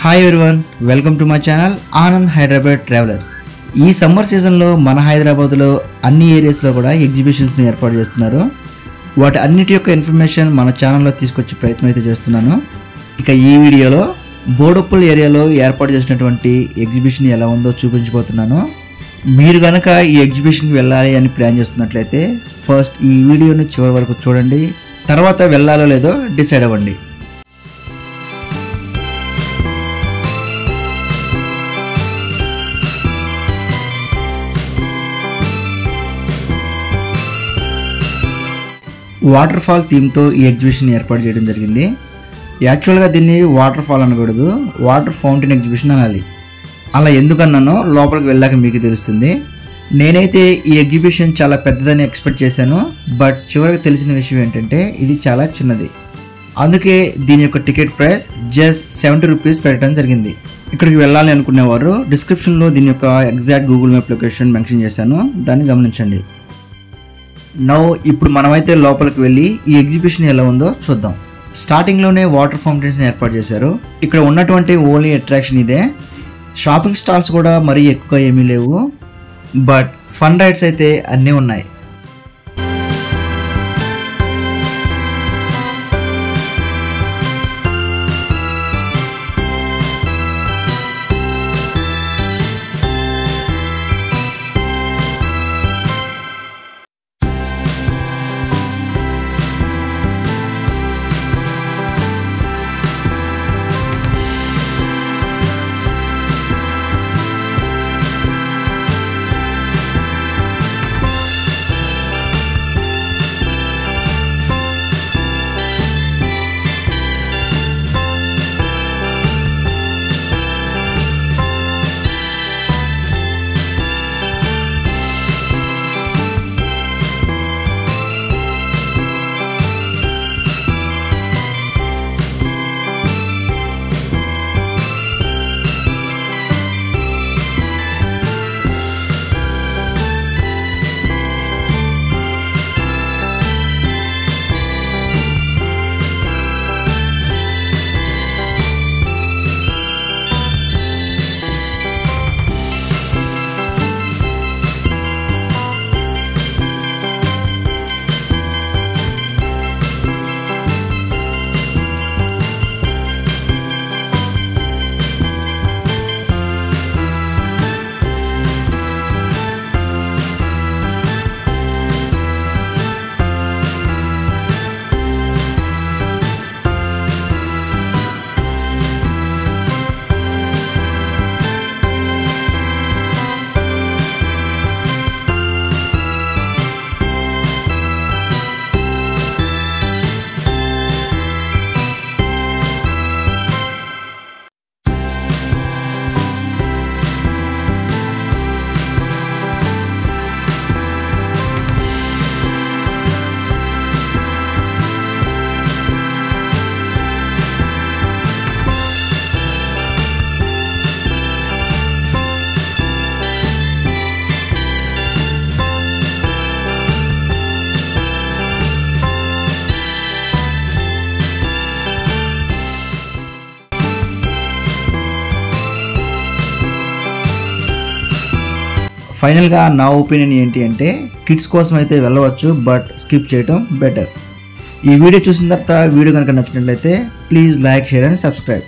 Hi everyone, welcome to my channel Anand Hyderabad traveller. ఈ summer సీజన్లో మన హైదరాబాద్లో అన్ని ఏరియాస్లో కూడా ఎగ్జిబిషన్స్ని ఏర్పాటు చేస్తున్నారు. వాటి అన్నిటి యొక్క ఇన్ఫర్మేషన్ మన ఛానల్లో తీసుకొచ్చే ప్రయత్నం అయితే చేస్తున్నాను. ఇక ఈ వీడియోలో బోడుప్పల్ ఏరియాలో ఏర్పాటు చేసినటువంటి ఎగ్జిబిషన్ ఎలా ఉందో చూపించబోతున్నాను. మీరు కనుక ఈ ఎగ్జిబిషన్కి వెళ్ళాలి అని ప్లాన్ చేస్తున్నట్లయితే ఫస్ట్ ఈ వీడియోని చివరి వరకు చూడండి, తర్వాత వెళ్ళాలో లేదో డిసైడ్ అవ్వండి. వాటర్ ఫాల్ థీమ్తో ఈ ఎగ్జిబిషన్ ఏర్పాటు చేయడం జరిగింది. యాక్చువల్గా దీన్ని వాటర్ ఫాల్ అనకూడదు, వాటర్ ఫౌంటైన్ ఎగ్జిబిషన్ అనాలి. అలా ఎందుకన్నానో లోపలికి వెళ్ళాక మీకు తెలుస్తుంది. నేనైతే ఈ ఎగ్జిబిషన్ చాలా పెద్దదని ఎక్స్పెక్ట్ చేశాను, బట్ చివరికి తెలిసిన విషయం ఏంటంటే ఇది చాలా చిన్నది. అందుకే దీని యొక్క టికెట్ ప్రైస్ జస్ట్ 70 రూపీస్ పెట్టడం జరిగింది. ఇక్కడికి వెళ్ళాలి అనుకునేవారు డిస్క్రిప్షన్లో దీని యొక్క exact Google map location mention చేశాను, దాన్ని గమనించండి. ఇప్పుడు మనమైతే లోపలికి వెళ్ళి ఈ ఎగ్జిబిషన్ ఎలా ఉందో చూద్దాం. స్టార్టింగ్లోనే వాటర్ ఫౌంటైన్స్ని ఏర్పాటు చేశారు. ఇక్కడ ఉన్నటువంటి ఓన్లీ అట్రాక్షన్ ఇదే. షాపింగ్ స్టాల్స్ కూడా మరీ ఎక్కువగా ఏమీ లేవు, బట్ ఫన్ రైడ్స్ అయితే అన్నీ ఉన్నాయి. ఫైనల్గా నా ఒపీనియన్ ఏంటి అంటే కిడ్స్ కోసం అయితే వెళ్ళవచ్చు, బట్ స్కిప్ చేయటం బెటర్. ఈ వీడియో చూసిన తర్వాత వీడియో కనుక నచ్చినట్లయితే please like, share and subscribe.